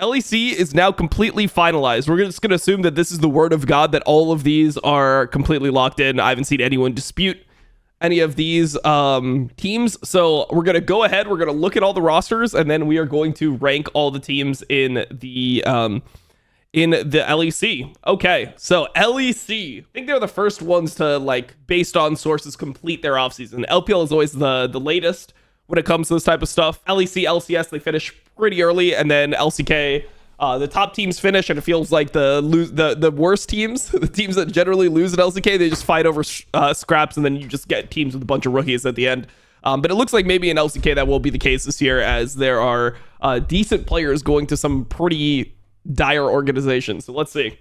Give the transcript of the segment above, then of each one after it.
LEC is now completely finalized. We're just going to assume that this is the word of God, that all of these are completely locked in. I haven't seen anyone dispute any of these teams. So we're going to go ahead. We're going to look at all the rosters, and then we are going to rank all the teams in the LEC. Okay, so LEC, I think they're the first ones to, like, based on sources, complete their offseason. LPL is always the latest when it comes to this type of stuff. LEC, LCS, they finish pretty early, and then LCK, the top teams finish, and it feels like the worst teams, the teams that generally lose at LCK, they just fight over scraps, and then you just get teams with a bunch of rookies at the end. But it looks like maybe in LCK that will be the case this year, as there are decent players going to some pretty dire organizations. So let's see.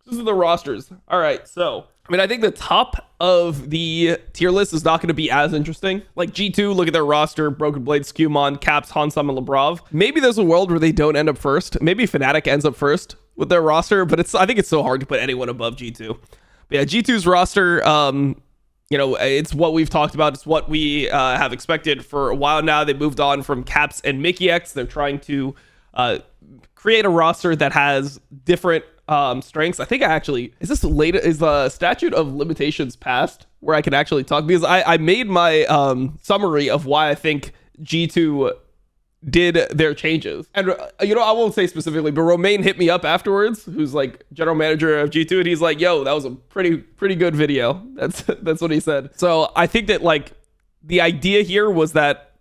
This is the rosters. All right, so I mean, I think the top of the tier list is not going to be as interesting. Like G2, look at their roster: Broken Blade, Skumon, Caps, Hansam, and Labrov. Maybe there's a world where they don't end up first. Maybe Fnatic ends up first with their roster, but I think it's so hard to put anyone above G2. But yeah, G2's roster, you know, it's what we've talked about. It's what we have expected for a while now. They moved on from Caps and Mickey X. They're trying to create a roster that has different strengths. I think is the statute of limitations passed where I can actually talk? Because I made my summary of why I think G2 did their changes. And, you know, I won't say specifically, but Romain hit me up afterwards, who's like general manager of G2, and he's like, yo, that was a pretty good video. That's what he said. So I think that, like, the idea here was that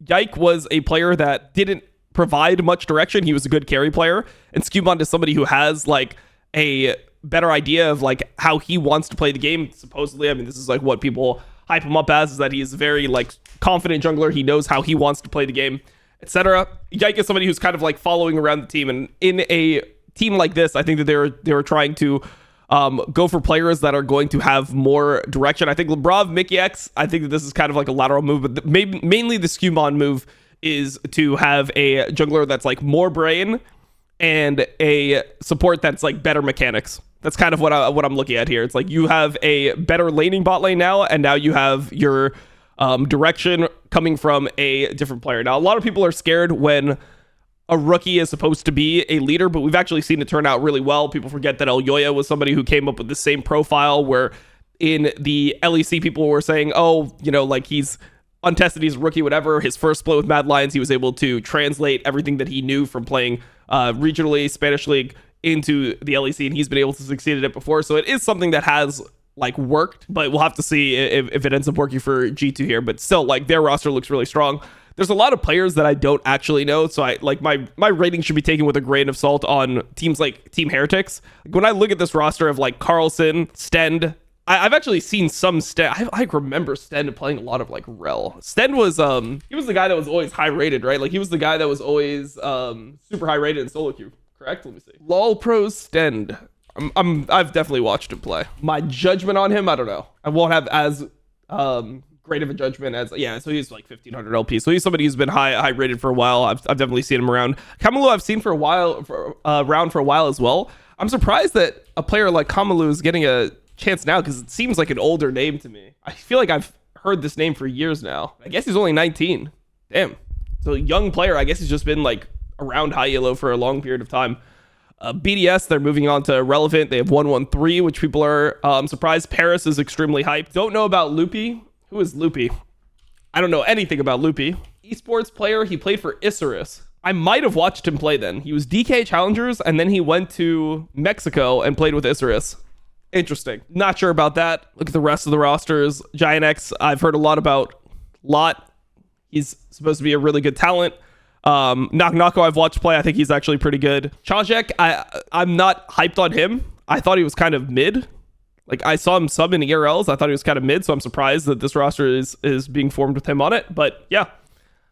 Yike was a player that didn't provide much direction. He was a good carry player, and Skumon is somebody who has, like, a better idea of, like, how he wants to play the game. Supposedly, I mean, this is like what people hype him up as, is that he is a very, like, confident jungler. He knows how he wants to play the game, etc. Yike is somebody who's kind of like following around the team, and in a team like this, I think that they were trying to go for players that are going to have more direction. I think Labrov, Mickey X, I think that this is kind of like a lateral move, but mainly the Skumon move is to have a jungler that's, like, more brain and a support that's, like, better mechanics. That's kind of what I'm looking at here. It's like you have a better laning bot lane now, and now you have your direction coming from a different player. Now, a lot of people are scared when a rookie is supposed to be a leader, but we've actually seen it turn out really well. People forget that Elyoya was somebody who came up with the same profile, where in the LEC people were saying, oh, you know, like, he's untested, he's a rookie, whatever. His first split with Mad Lions, he was able to translate everything that he knew from playing regionally, Spanish League, into the LEC, and he's been able to succeed at it before. So it is something that has, like, worked, but we'll have to see if it ends up working for G2 here. But still, like, their roster looks really strong. There's a lot of players that I don't actually know, so I like my rating should be taken with a grain of salt on teams like Team Heretics. Like, when I look at this roster of, like, Carlson, Stend, I've actually seen some Stend. I remember Stend playing a lot of, like, Rel. Stend was he was the guy that was always high rated, right? Like, he was the guy that was always super high rated in solo queue. Correct? Let me see. LOL Pros Stend. I've definitely watched him play. My judgment on him, I don't know. I won't have as great of a judgment as, yeah, so he's like 1500 LP. So he's somebody who's been high rated for a while. I've definitely seen him around. Kamalu I've seen for a while, around for a while as well. I'm surprised that a player like Kamalu is getting a chance now, because it seems like an older name to me. I feel like I've heard this name for years now. I guess he's only 19. Damn. So a young player. I guess he's just been, like, around high elo for a long period of time. BDS, they're moving on to Relevant. They have 113, which people are surprised. Paris is extremely hyped. Don't know about Loopy. Who is Loopy? I don't know anything about Loopy. Esports player. He played for Isurus. I might have watched him play then. He was DK Challengers, and then he went to Mexico and played with Isurus. Interesting. Not sure about that. Look at the rest of the rosters. Giant X, I've heard a lot about. Lot. He's supposed to be a really good talent. Nako I've watched play. I think he's actually pretty good. Chajek, I'm not hyped on him. I thought he was kind of mid. Like, I saw him sub in ERLs. I thought he was kind of mid, so I'm surprised that this roster is being formed with him on it. But yeah,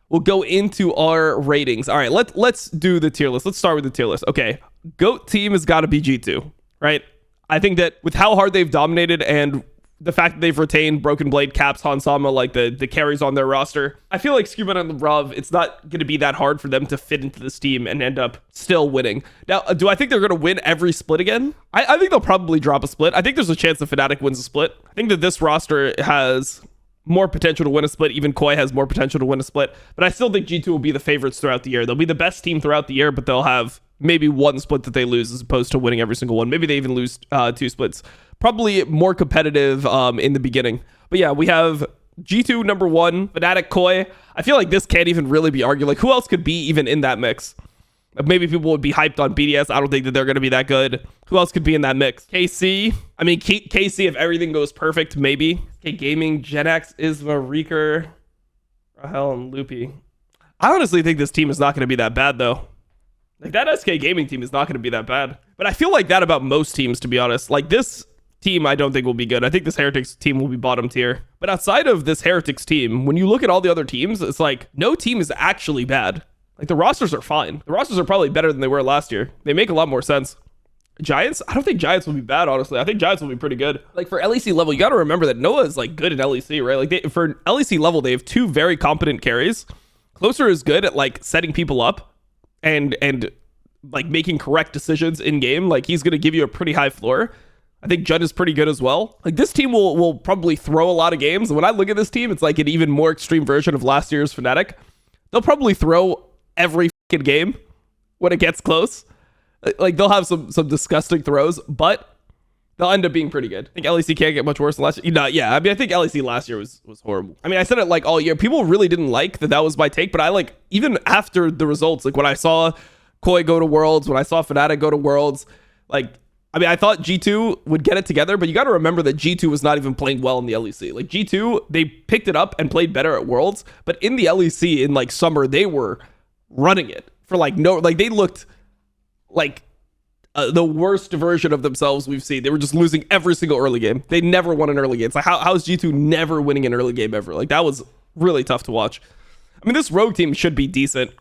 we'll go into our ratings. All right, let's do the tier list. Let's start with the tier list. Okay, GOAT team has got to be G2, right? I think that with how hard they've dominated and the fact that they've retained Broken Blade, Caps, Hansama, like the carries on their roster, I feel like Scuba and Labrov, it's not going to be that hard for them to fit into this team and end up still winning. Now, do I think they're going to win every split again? I think they'll probably drop a split. I think there's a chance that Fnatic wins a split. I think that this roster has more potential to win a split. Even Koi has more potential to win a split. But I still think G2 will be the favorites throughout the year. They'll be the best team throughout the year, but they'll have maybe one split that they lose as opposed to winning every single one. Maybe they even lose 2 splits. Probably more competitive in the beginning. But yeah, we have G2 number 1, Fnatic, Koi. I feel like this can't even really be argued. Like, who else could be even in that mix? Maybe people would be hyped on BDS. I don't think that they're going to be that good. Who else could be in that mix? KC. I mean, KC, if everything goes perfect, maybe. Okay, Gaming, Genax, Isma, Reeker, Rahel, and Loopy. I honestly think this team is not going to be that bad, though. Like, that SK Gaming team is not going to be that bad. But I feel like that about most teams, to be honest. Like, this team I don't think will be good. I think this Heretics team will be bottom tier. But outside of this Heretics team, when you look at all the other teams, it's like, no team is actually bad. Like, the rosters are fine. The rosters are probably better than they were last year. They make a lot more sense. Giants? I don't think Giants will be bad, honestly. I think Giants will be pretty good. Like, for LEC level, you got to remember that Noah is, like, good at LEC, right? Like, for LEC level, they have 2 very competent carries. Closer is good at, like, setting people up and like, making correct decisions in-game. Like, he's going to give you a pretty high floor. I think Judd is pretty good as well. Like, this team will probably throw a lot of games. When I look at this team, it's like an even more extreme version of last year's Fnatic. They'll probably throw every fucking game when it gets close. Like, they'll have some disgusting throws, but they'll end up being pretty good. I think LEC can't get much worse than last year. Yeah, I mean, I think LEC last year was horrible. I mean, I said it like all year. People really didn't like that was my take, but I like, even after the results, like when I saw Koi go to Worlds, when I saw Fnatic go to Worlds, like, I mean, I thought G2 would get it together, but you got to remember that G2 was not even playing well in the LEC. Like, G2, they picked it up and played better at Worlds, but in the LEC in like summer, they were running it for like they looked like the worst version of themselves we've seen. They were just losing every single early game. They never won an early game. It's like, how is G2 never winning an early game ever? Like, that was really tough to watch. I mean, this Rogue team should be decent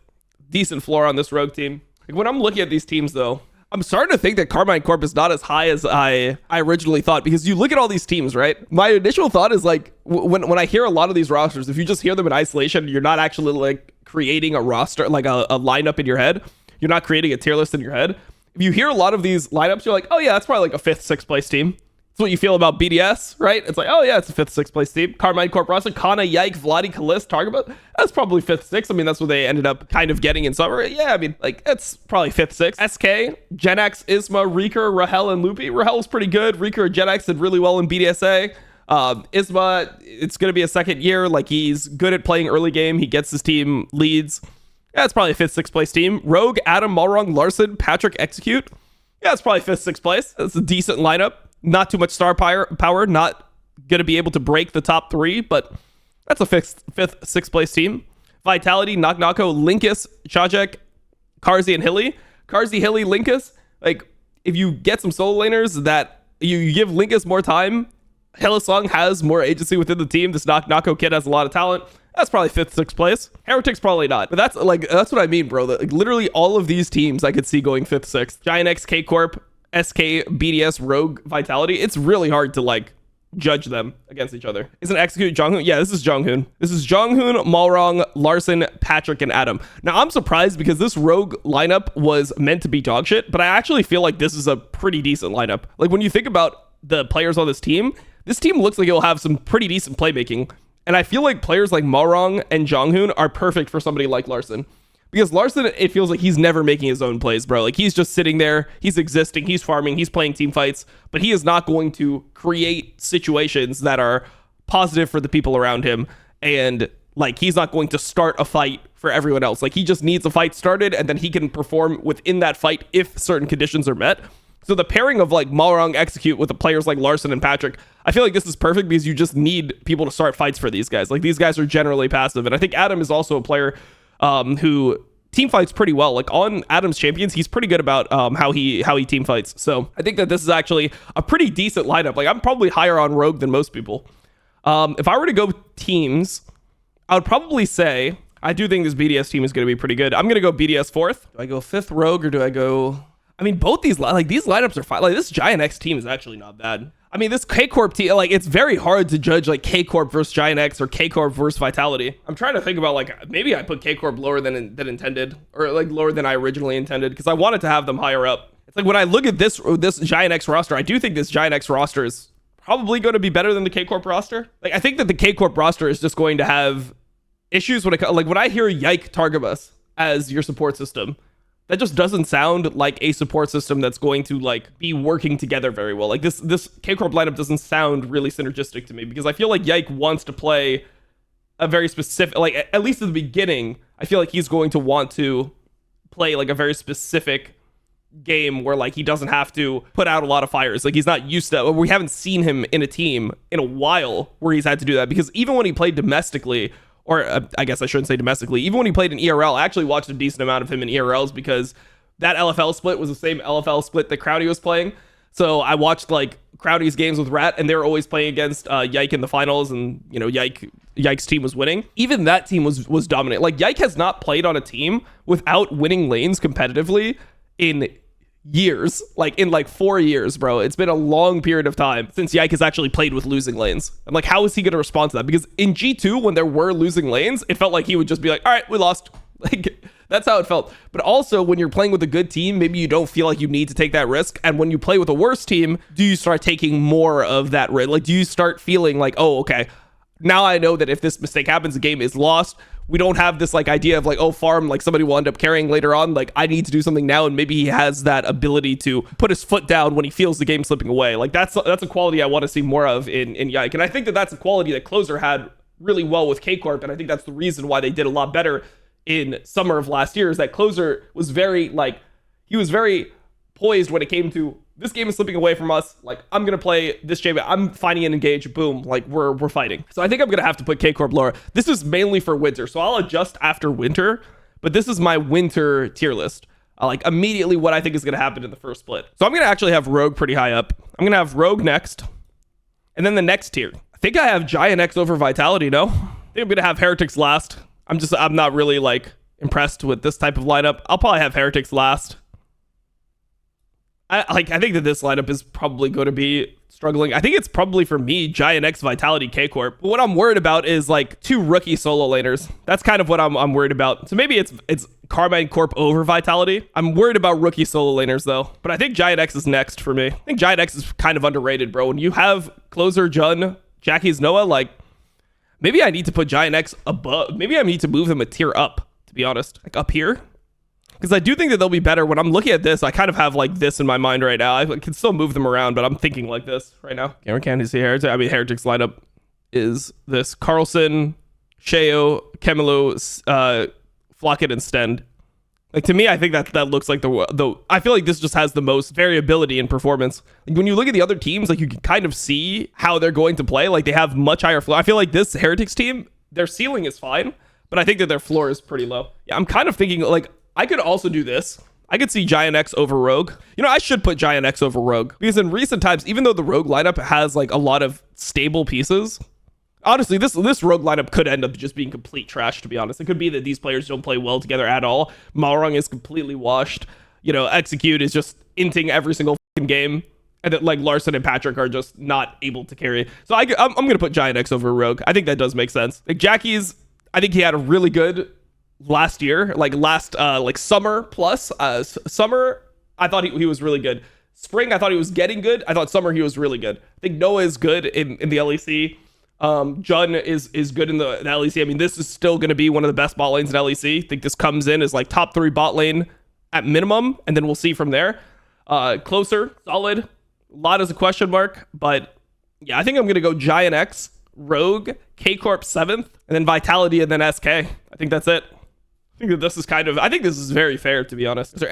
floor on this Rogue team. Like, when I'm looking at these teams, though, I'm starting to think that Karmine Corp is not as high as I originally thought, because you look at all these teams, right? My initial thought is like, when I hear a lot of these rosters, if you just hear them in isolation, you're not actually like creating a roster, like a lineup in your head. You're not creating a tier list in your head. If you hear a lot of these lineups, you're like, oh yeah, that's probably like a 5th, 6th place team. That's what you feel about BDS, right? It's like, oh yeah, it's a 5th, 6th place team. Karmine Corp roster, Kana, Yike, Vladi, Kalist, Target, that's probably 5th, 6th. I mean, that's what they ended up kind of getting in summer. Yeah, I mean, like, it's probably 5th, 6th. SK, Genax, Isma, Reeker, Rahel, and Loopy. Rahel's pretty good. Reeker and Genax did really well in BDSA. Isma, it's going to be a 2nd year. Like, he's good at playing early game. He gets his team leads. Yeah, it's probably a 5th, 6th place team. Rogue, Adam, Malrong, Larson, Patrick, Execute. Yeah, it's probably 5th, 6th place. That's a decent lineup. Not too much star power. Not going to be able to break the top 3, but that's a 5th, 6th place team. Vitality, Knock-Knocko, Linkus, Chajek, Karzi, and Hilly. Karzi, Hilly, Linkus. Like, if you get some solo laners that you give Linkus more time, Hillsong has more agency within the team. This Knock-Knocko kid has a lot of talent. That's probably 5th, 6th place. Heretics probably not. But that's what I mean, bro. Like, literally all of these teams I could see going 5th, 6th. Giant X, K Corp, SK, BDS, Rogue, Vitality. It's really hard to like judge them against each other. Isn't Execute Jonghoon? Yeah, this is Jonghoon. This is Jonghoon, Malrong, Larson, Patrick, and Adam. Now, I'm surprised because this Rogue lineup was meant to be dog shit, but I actually feel like this is a pretty decent lineup. Like, when you think about the players on this team looks like it'll have some pretty decent playmaking. And I feel like players like Malrong and Jonghoon are perfect for somebody like Larson. Because Larson, it feels like he's never making his own plays, bro. Like, he's just sitting there, he's existing, he's farming, he's playing team fights, but he is not going to create situations that are positive for the people around him. And, like, he's not going to start a fight for everyone else. Like, he just needs a fight started, and then he can perform within that fight if certain conditions are met. So the pairing of, like, Malrong Execute with the players like Larson and Patrick, I feel like this is perfect because you just need people to start fights for these guys. Like, these guys are generally passive. And I think Adam is also a player who team fights pretty well. Like, on Adam's champions, he's pretty good about how he team fights. So I think that this is actually a pretty decent lineup. Like, I'm probably higher on Rogue than most people. If I were to go teams, I would probably say I do think this BDS team is going to be pretty good. I'm going to go BDS 4th. Do I go 5th Rogue, or do I go... I mean, both these lineups are fine. Like, this Giant X team is actually not bad. I mean, this K Corp team, like, it's very hard to judge like K Corp versus Giant X or K Corp versus Vitality. I'm trying to think about, like, maybe I put K Corp lower than intended, or like lower than I originally intended, because I wanted to have them higher up. It's like, when I look at this Giant X roster, I do think this Giant X roster is probably going to be better than the K Corp roster. Like, I think that the K Corp roster is just going to have issues when I hear Yike Targabus as your support system. that just doesn't sound like a support system that's going to like be working together very well. Like this K-Corp lineup doesn't sound really synergistic to me, because I feel like Yike wants to play a very specific, like at least at the beginning, I feel like he's going to want to play like a very specific game where like he doesn't have to put out a lot of fires. Like he's not used to, we haven't seen him in a team in a while where he's had to do that, because even when he played domestically, or I guess I shouldn't say domestically, even when he played in ERL, I actually watched a decent amount of him in ERLs, because that LFL split was the same LFL split that Crowdy was playing. So I watched like Crowdy's games with Rat, and they were always playing against Yike in the finals, and you know, Yike's team was winning. Even that team was dominant. Like Yike has not played on a team without winning lanes competitively in years, like in like 4 years, bro. It's been a long period of time since Yike has actually played with losing lanes. And like, how is he going to respond to that? Because in G2, when there were losing lanes, it felt like he would just be like, all right, we lost. Like, that's how it felt. But also, when you're playing with a good team, maybe you don't feel like you need to take that risk. And when you play with a worse team, do you start taking more of that risk? Like, do you start feeling like, oh, okay, now I know that if this mistake happens, the game is lost. We don't have this like idea of like, oh, farm, like somebody will end up carrying later on. Like, I need to do something now. And maybe he has that ability to put his foot down when he feels the game slipping away. Like, that's a quality I want to see more of in Yike. And I think that that's a quality that Closer had really well with K-Corp. And I think that's the reason why they did a lot better in summer of last year, is that Closer was very like, he was very poised when it came to, this game is slipping away from us. Like, I'm going to play this game. I'm finding an engage. Boom. Like, we're fighting. So I think I'm going to have to put K-Corp lower. This is mainly for winter, so I'll adjust after winter. But this is my winter tier list. Like, immediately what I think is going to happen in the first split. So I'm going to actually have Rogue pretty high up. I'm going to have Rogue next. And then the next tier, I think I have Giant X over Vitality, no? I think I'm going to have Heretics last. I'm not really, like, impressed with this type of lineup. I'll probably have Heretics last. I think that this lineup is probably going to be struggling. I think it's probably, for me, Giant X, Vitality, K-Corp. But what I'm worried about is like 2 rookie solo laners. That's kind of what I'm worried about. So maybe it's Carmine Corp over Vitality. I'm worried about rookie solo laners though. But I think Giant X is next for me. I think Giant X is kind of underrated, bro. When you have Closer, Jun, Jackie's Noah, like, maybe I need to put Giant X above. Maybe I need to move them a tier up, to be honest. Like up here. Because I do think that they'll be better. When I'm looking at this, I kind of have like this in my mind right now. I can still move them around, but I'm thinking like this right now. Cameron can't see Heretic. I mean, Heretic's lineup is this: Carlson, Sheo, Kemelo, Flocket, and Stend. Like, to me, I think that looks like the. I feel like this just has the most variability in performance. Like, when you look at the other teams, like, you can kind of see how they're going to play. Like, they have much higher floor. I feel like this Heretics team, their ceiling is fine, but I think that their floor is pretty low. Yeah, I'm kind of thinking like, I could also do this. I could see Giant X over Rogue. You know, I should put Giant X over Rogue, because in recent times, even though the Rogue lineup has like a lot of stable pieces, honestly, this Rogue lineup could end up just being complete trash, to be honest. It could be that these players don't play well together at all. Malrung is completely washed. You know, Execute is just inting every single fucking game. And that like Larson and Patrick are just not able to carry. So I'm going to put Giant X over Rogue. I think that does make sense. Like Jackie's, I think he had a really good last year, like summer plus. Summer, I thought he was really good. Spring, I thought he was getting good. I thought summer he was really good. I think Noah is good in the LEC. Jun is good in the LEC. I mean, this is still going to be one of the best bot lanes in LEC. I think this comes in as like top 3 bot lane at minimum, and then we'll see from there. Closer, solid. A lot is a question mark, but yeah, I think I'm going to go Giant X, Rogue, K-Corp 7th, and then Vitality, and then SK. I think that's it. I think that this is I think this is very fair, to be honest. Is there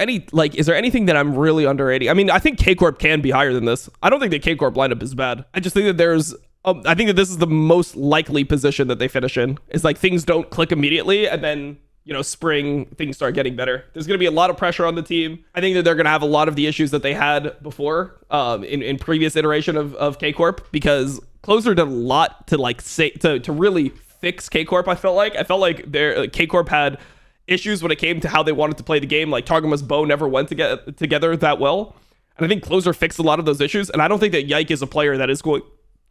anything that I'm really underrating? I mean, I think K-Corp can be higher than this. I don't think the K-Corp lineup is bad. I just think that I think that this is the most likely position that they finish in. Is like things don't click immediately, and then, you know, spring, things start getting better. There's going to be a lot of pressure on the team. I think that they're going to have a lot of the issues that they had before in previous iteration of K-Corp, because Closer did a lot to like to really fix K-Corp. I felt like their K-Corp had issues when it came to how they wanted to play the game. Like Targamas Bow never went together that well. And I think Closer fixed a lot of those issues. And I don't think that Yike is a player that is going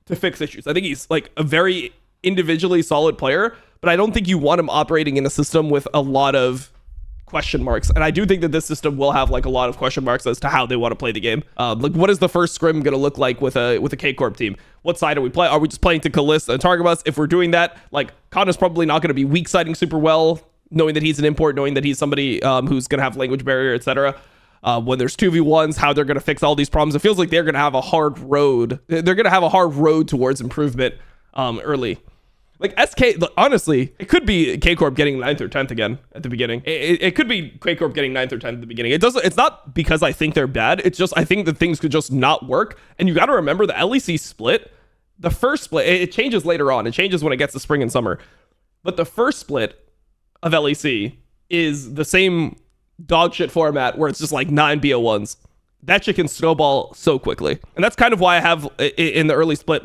to fix issues. I think he's like a very individually solid player, but I don't think you want him operating in a system with a lot of question marks. And I do think that this system will have like a lot of question marks as to how they want to play the game. Like, what is the first scrim going to look like with a K-Corp team? What side are we playing? Are we just playing to Kalista and Targamas? If we're doing that, like, Kana's probably not going to be weak siding super well. knowing that he's an import, knowing that he's somebody who's going to have language barrier, etc. When there's 2v1s, how they're going to fix all these problems. It feels like they're going to have a hard road. They're going to have a hard road towards improvement early. Like SK, honestly, it could be K-Corp getting 9th or 10th again at the beginning. It could be K-Corp getting 9th or 10th at the beginning. It's not because I think they're bad. It's just I think that things could just not work. And you got to remember the LEC split, the first split, it changes later on. It changes when it gets to spring and summer. But the first split of LEC is the same dog shit format where it's just like 9 BO1s. That shit can snowball so quickly. And that's kind of why I have in the early split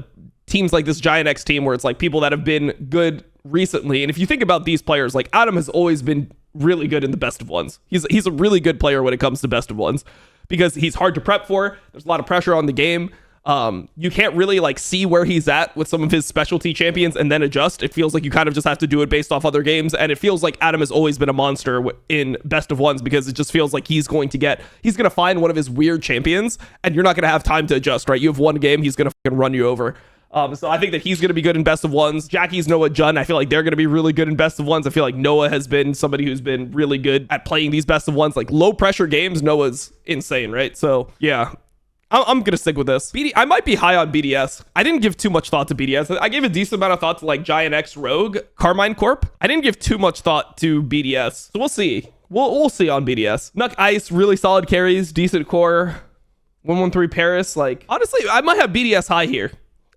teams like this Giant X team where it's like people that have been good recently. And if you think about these players, like Adam has always been really good in the best of ones. He's a really good player when it comes to best of ones because he's hard to prep for. There's a lot of pressure on the game. You can't really like see where he's at with some of his specialty champions and then adjust. It feels like you kind of just have to do it based off other games. And it feels like Adam has always been a monster in best of ones because it just feels like he's going to find one of his weird champions and you're not going to have time to adjust, right? You have one game, he's going to fucking run you over. So I think that he's going to be good in best of ones. Jackie's Noah Jun, I feel like they're going to be really good in best of ones. I feel like Noah has been somebody who's been really good at playing these best of ones. Like low pressure games, Noah's insane, right? So yeah, I'm going to stick with this. I might be high on BDS. I didn't give too much thought to BDS. I gave a decent amount of thought to like Giant X Rogue, Carmine Corp. I didn't give too much thought to BDS. So we'll see. We'll see on BDS. Nuck Ice, really solid carries, decent core. 113 Paris. Like honestly, I might have BDS high here.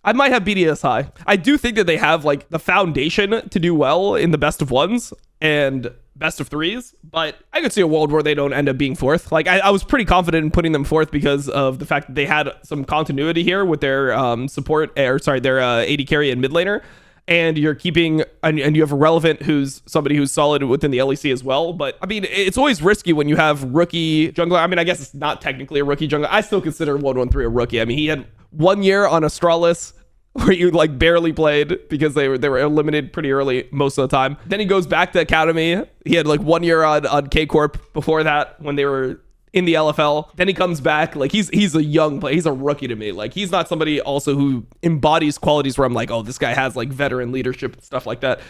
I might have BDS high. I do think that they have like the foundation to do well in the best of ones and best of threes, but I could see a world where they don't end up being fourth. Like I was pretty confident in putting them fourth because of the fact that they had some continuity here with their their AD carry and mid laner. And you're keeping, and you have a relevant who's somebody who's solid within the LEC as well. But I mean, it's always risky when you have rookie jungler. I mean, I guess it's not technically a rookie jungler. I still consider 113 a rookie. I mean, he had 1 year on Astralis where you like barely played because they were eliminated pretty early most of the time. Then he goes back to Academy. He had like 1 year on K-Corp before that when they were in the LFL. Then he comes back. Like he's a young player. He's a rookie to me. Like he's not somebody also who embodies qualities where I'm like, oh, this guy has like veteran leadership and stuff like that.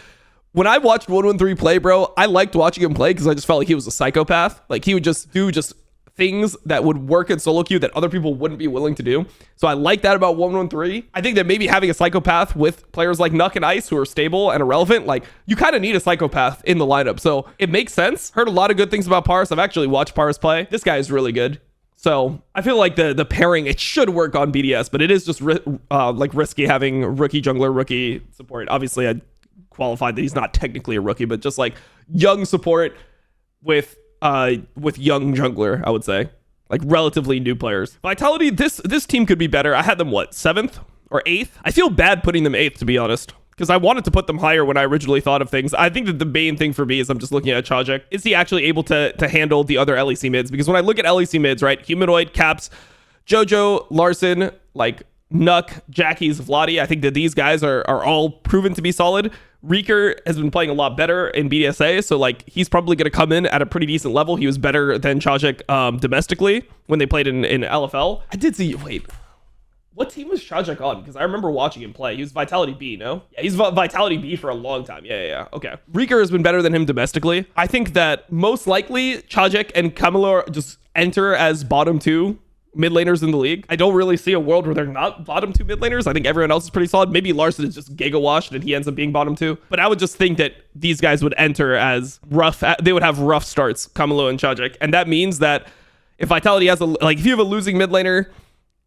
When I watched 113 play, bro, I liked watching him play because I just felt like he was a psychopath. Like he would just do things that would work in solo queue that other people wouldn't be willing to do. So I like that about 113. I think that maybe having a psychopath with players like Nuck and Ice who are stable and irrelevant, like you kind of need a psychopath in the lineup. So it makes sense. Heard a lot of good things about Paris. I've actually watched Paris play. This guy is really good. So I feel like the pairing, it should work on BDS, but it is just like risky having rookie jungler, rookie support. Obviously I qualified that he's not technically a rookie, but just like young support with young jungler, I would say, like relatively new players. Vitality, this team could be better. I had them 7th or 8th. I feel bad putting them 8th, to be honest, because I wanted to put them higher when I originally thought of things. I think that the main thing for me is I'm just looking at kha'zix. Is he actually able to handle the other LEC mids? Because when I look at LEC mids, right, Humanoid, Caps, Jojo, Larson, like Nuck, Jackie's, Vladi, I think that these guys are all proven to be solid. Reeker has been playing a lot better in BDSA, so like he's probably going to come in at a pretty decent level. He was better than kha'zix domestically when they played in LFL. I did see, wait, what team was kha'zix on? Because I remember watching him play. He was Vitality B, no? Yeah, he's Vitality B for a long time. Yeah. Okay. Reeker has been better than him domestically. I think that most likely kha'zix and Camilo just enter as bottom 2 mid laners in the league. I don't really see a world where they're not bottom 2 mid laners. I think everyone else is pretty solid. Maybe Larson is just giga washed and he ends up being bottom 2. But I would just think that these guys would enter as rough. They would have rough starts, Camilo and kha'zix. And that means that if Vitality has if you have a losing mid laner,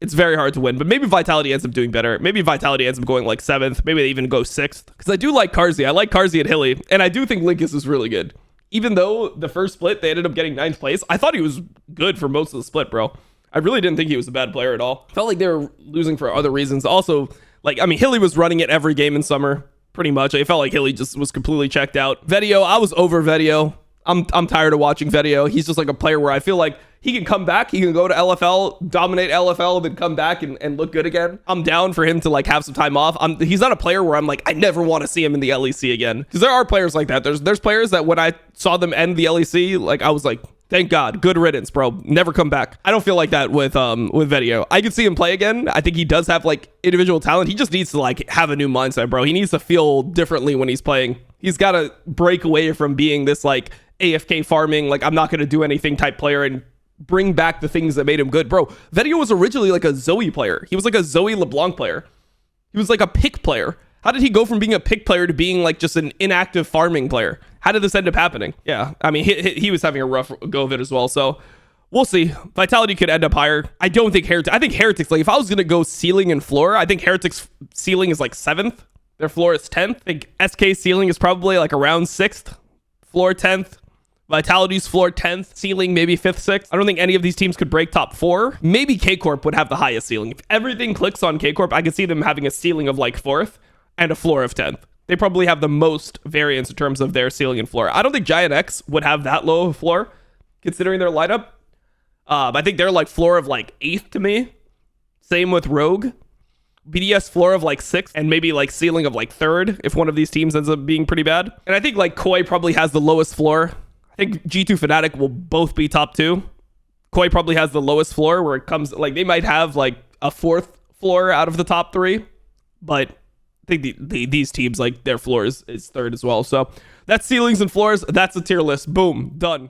it's very hard to win. But maybe Vitality ends up doing better. Maybe Vitality ends up going like 7th. Maybe they even go 6th. Because I do like Karzi. I like Karzi at Hilly. And I do think Linkus is really good. Even though the first split, they ended up getting 9th place. I thought he was good for most of the split, bro. I really didn't think he was a bad player at all. Felt like they were losing for other reasons. Also, like, I mean, Hilly was running it every game in summer, pretty much. I felt like Hilly just was completely checked out. Vedio, I was over Vedio. I'm tired of watching Vedio. He's just like a player where I feel like he can come back. He can go to LFL, dominate LFL, then come back and look good again. I'm down for him to like have some time off. He's not a player where I'm like, I never want to see him in the LEC again. Because there are players like that. There's players that when I saw them end the LEC, like I was like, thank God, good riddance, bro. Never come back. I don't feel like that with Vedio. I could see him play again. I think he does have like individual talent. He just needs to like have a new mindset, bro. He needs to feel differently when he's playing. He's got to break away from being this like AFK farming, like I'm not going to do anything type player and bring back the things that made him good. Bro, Vetio was originally like a Zoe player. He was like a Zoe LeBlanc player. He was like a pick player. How did he go from being a pick player to being like just an inactive farming player? How did this end up happening? Yeah, I mean, he was having a rough go of it as well. So we'll see. Vitality could end up higher. I don't think Heretics. I think Heretics, like if I was going to go ceiling and floor, I think Heretics ceiling is like 7th. Their floor is 10th. I think SK ceiling is probably like around 6th. Floor 10th. Vitality's floor 10th. Ceiling maybe 5th, 6th. I don't think any of these teams could break top 4. Maybe K-Corp would have the highest ceiling. If everything clicks on K-Corp, I could see them having a ceiling of like 4th and a floor of 10th. They probably have the most variance in terms of their ceiling and floor. I don't think Giant X would have that low of a floor considering their lineup. I think they're like floor of like 8th to me. Same with Rogue. BDS floor of like 6th and maybe like ceiling of like 3rd if one of these teams ends up being pretty bad. And I think like Koi probably has the lowest floor. I think G2 Fnatic will both be top 2. Koi probably has the lowest floor where it comes like they might have like a 4th floor out of the top 3, but I think these teams like their floor is 3rd as well. So that's ceilings and floors. That's a tier list. Boom, done.